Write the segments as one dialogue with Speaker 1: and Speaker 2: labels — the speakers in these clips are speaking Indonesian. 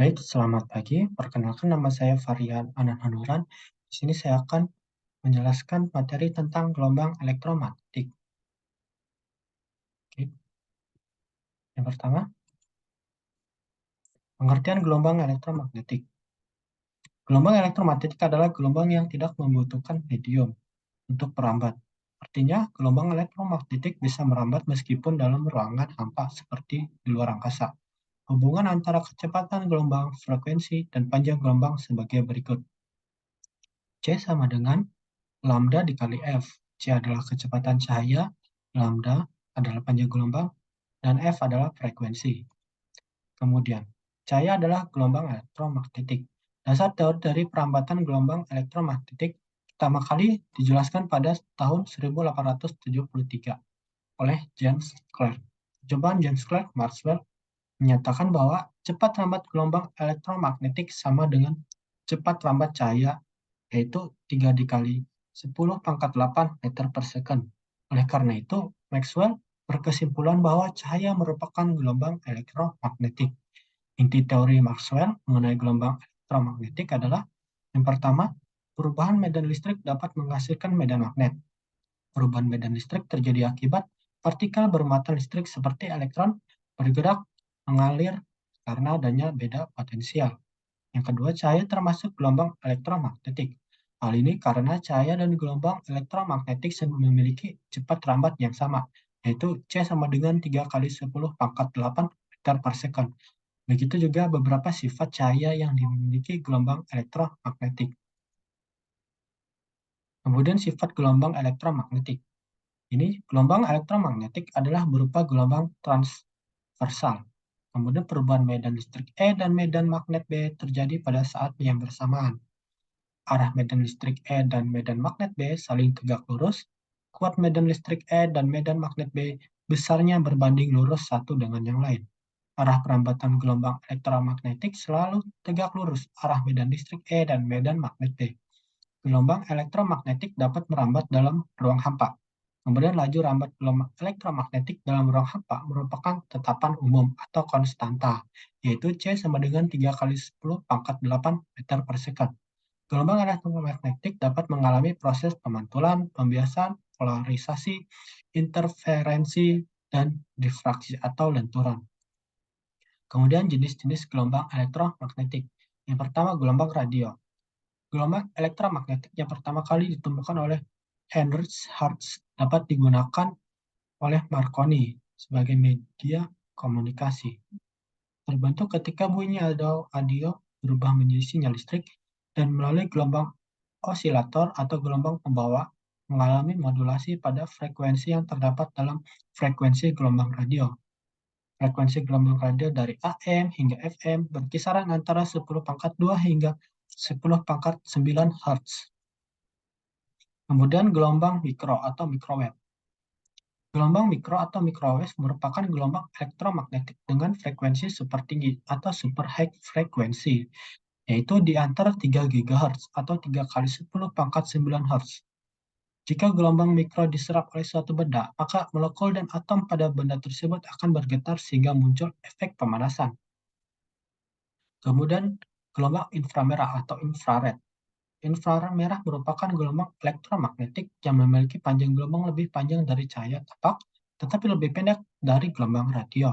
Speaker 1: Baik, selamat pagi. Perkenalkan nama saya Varian Anand. Di sini saya akan menjelaskan materi tentang gelombang elektromagnetik. Oke. Yang pertama, pengertian gelombang elektromagnetik. Gelombang elektromagnetik adalah gelombang yang tidak membutuhkan medium untuk merambat. Artinya, gelombang elektromagnetik bisa merambat meskipun dalam ruangan hampa seperti di luar angkasa. Hubungan antara kecepatan gelombang, frekuensi, dan panjang gelombang sebagai berikut. C sama dengan lambda dikali F. C adalah kecepatan cahaya, lambda adalah panjang gelombang, dan F adalah frekuensi. Kemudian, cahaya adalah gelombang elektromagnetik. Dasar teori dari perambatan gelombang elektromagnetik pertama kali dijelaskan pada tahun 1873 oleh James Clerk. Percobaan James Clerk Maxwell menyatakan bahwa cepat lambat gelombang elektromagnetik sama dengan cepat lambat cahaya, yaitu 3 dikali 10 pangkat 8 meter per second. Oleh karena itu, Maxwell berkesimpulan bahwa cahaya merupakan gelombang elektromagnetik. Inti teori Maxwell mengenai gelombang elektromagnetik adalah yang pertama, perubahan medan listrik dapat menghasilkan medan magnet. Perubahan medan listrik terjadi akibat partikel bermuatan listrik seperti elektron bergerak mengalir karena adanya beda potensial. Yang kedua, cahaya termasuk gelombang elektromagnetik. Hal ini karena cahaya dan gelombang elektromagnetik memiliki cepat rambat yang sama, yaitu C sama dengan 3 kali 10 pangkat 8 meter per second. Begitu juga beberapa sifat cahaya yang dimiliki gelombang elektromagnetik. Kemudian sifat gelombang elektromagnetik. Ini gelombang elektromagnetik adalah berupa gelombang transversal. Kemudian perubahan medan listrik E dan medan magnet B terjadi pada saat yang bersamaan. Arah medan listrik E dan medan magnet B saling tegak lurus. Kuat medan listrik E dan medan magnet B besarnya berbanding lurus satu dengan yang lain. Arah perambatan gelombang elektromagnetik selalu tegak lurus arah medan listrik E dan medan magnet B. Gelombang elektromagnetik dapat merambat dalam ruang hampa. Kemudian laju rambat gelombang elektromagnetik dalam ruang hampa merupakan tetapan umum atau konstanta, yaitu C sama dengan 3 kali 10 pangkat 8 meter per second. Gelombang elektromagnetik dapat mengalami proses pemantulan, pembiasan, polarisasi, interferensi, dan difraksi atau lenturan. Kemudian jenis-jenis gelombang elektromagnetik. Yang pertama, gelombang radio. Gelombang elektromagnetik yang pertama kali ditemukan oleh Heinrich Hertz dapat digunakan oleh Marconi sebagai media komunikasi. Terbentuk ketika bunyi audio berubah menjadi sinyal listrik dan melalui gelombang osilator atau gelombang pembawa mengalami modulasi pada frekuensi yang terdapat dalam frekuensi gelombang radio. Frekuensi gelombang radio dari AM hingga FM berkisaran antara 10 pangkat 2 hingga 10 pangkat 9 Hz. Kemudian gelombang mikro atau microwave. Gelombang mikro atau microwave merupakan gelombang elektromagnetik dengan frekuensi super tinggi atau super high frekuensi, yaitu di antara 3 GHz atau 3 kali 10 pangkat 9 Hz. Jika gelombang mikro diserap oleh suatu benda, maka molekul dan atom pada benda tersebut akan bergetar sehingga muncul efek pemanasan. Kemudian gelombang inframerah atau infrared. Inframerah merupakan gelombang elektromagnetik yang memiliki panjang gelombang lebih panjang dari cahaya tapak, tetapi lebih pendek dari gelombang radio.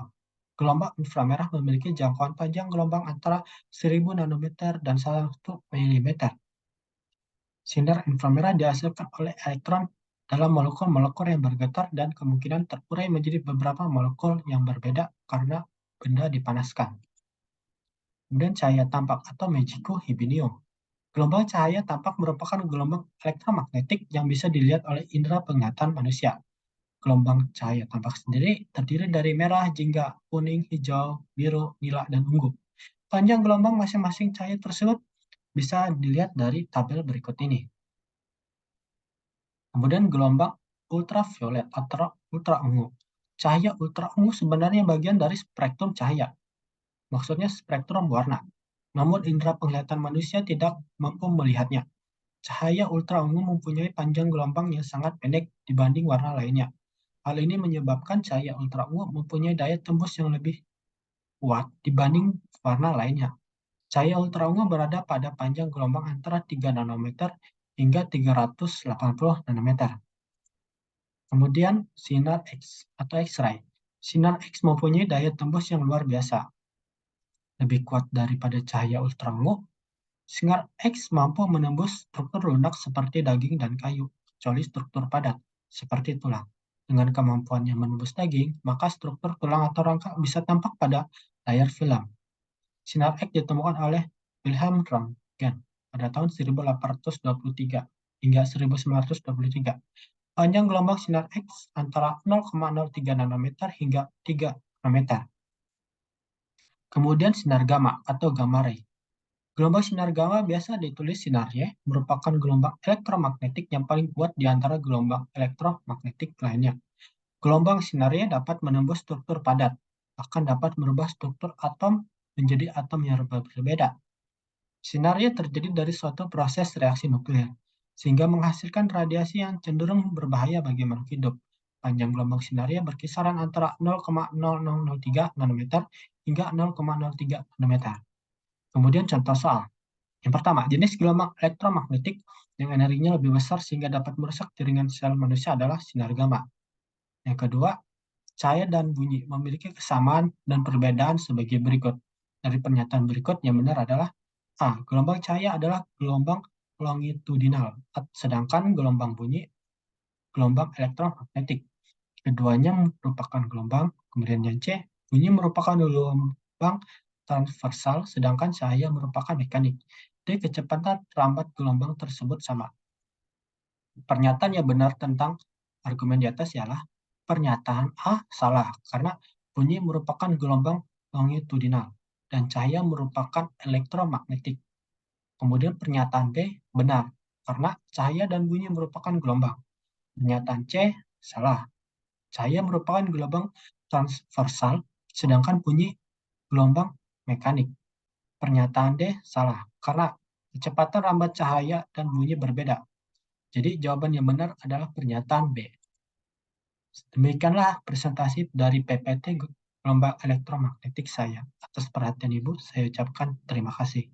Speaker 1: Gelombang inframerah memiliki jangkauan panjang gelombang antara 1000 nanometer dan 1 mm. Sinar inframerah dihasilkan oleh elektron dalam molekul-molekul yang bergetar dan kemungkinan terurai menjadi beberapa molekul yang berbeda karena benda dipanaskan. Kemudian cahaya tampak atau magico hibinium. Gelombang cahaya tampak merupakan gelombang elektromagnetik yang bisa dilihat oleh indera penglihatan manusia. Gelombang cahaya tampak sendiri terdiri dari merah, jingga, kuning, hijau, biru, nila, dan ungu. Panjang gelombang masing-masing cahaya tersebut bisa dilihat dari tabel berikut ini. Kemudian gelombang ultraviolet atau ultra ungu. Cahaya ultra ungu sebenarnya bagian dari spektrum cahaya. Maksudnya spektrum warna. Namun indera penglihatan manusia tidak mampu melihatnya. Cahaya ultra ungu mempunyai panjang gelombang yang sangat pendek dibanding warna lainnya. Hal ini menyebabkan cahaya ultra ungu mempunyai daya tembus yang lebih kuat dibanding warna lainnya. Cahaya ultraviolet berada pada panjang gelombang antara 3 nanometer hingga 380 nanometer. Kemudian sinar X atau X-ray. Sinar X mempunyai daya tembus yang luar biasa, lebih kuat daripada cahaya ultraviolet. Sinar X mampu menembus struktur lunak seperti daging dan kayu, kecuali struktur padat, seperti tulang. Dengan kemampuannya menembus daging, maka struktur tulang atau rangka bisa tampak pada layar film. Sinar X ditemukan oleh Wilhelm Röntgen pada tahun 1823 hingga 1923. Panjang gelombang sinar X antara 0,03 nanometer hingga 3 nanometer. Kemudian sinar gamma atau gamma ray. Gelombang sinar gamma biasa ditulis sinar Y, merupakan gelombang elektromagnetik yang paling kuat di antara gelombang elektromagnetik lainnya. Gelombang sinar Y dapat menembus struktur padat, bahkan dapat merubah struktur atom menjadi atom yang berbeda. Sinar Y terjadi dari suatu proses reaksi nuklir, sehingga menghasilkan radiasi yang cenderung berbahaya bagi makhluk hidup. Panjang gelombang sinar Y berkisaran antara 0,0003 nanometer hingga 0,03 nanometer. Kemudian contoh soal. Yang pertama, jenis gelombang elektromagnetik yang energinya lebih besar sehingga dapat merusak jaringan sel manusia adalah sinar gamma. Yang kedua, cahaya dan bunyi memiliki kesamaan dan perbedaan sebagai berikut. Dari pernyataan berikut, yang benar adalah A. Gelombang cahaya adalah gelombang longitudinal, sedangkan gelombang bunyi gelombang elektromagnetik. Keduanya merupakan gelombang. Kemudian yang C, bunyi merupakan gelombang transversal, sedangkan cahaya merupakan mekanik. D. Kecepatan terambat gelombang tersebut sama. Pernyataan yang benar tentang argumen di atas ialah pernyataan A salah, karena bunyi merupakan gelombang longitudinal dan cahaya merupakan elektromagnetik. Kemudian pernyataan B benar, karena cahaya dan bunyi merupakan gelombang. Pernyataan C salah. Cahaya merupakan gelombang transversal, sedangkan bunyi gelombang mekanik. Pernyataan D salah, karena kecepatan rambat cahaya dan bunyi berbeda. Jadi jawaban yang benar adalah pernyataan B. Demikianlah presentasi dari PPT gelombang elektromagnetik saya. Atas perhatian Ibu, saya ucapkan terima kasih.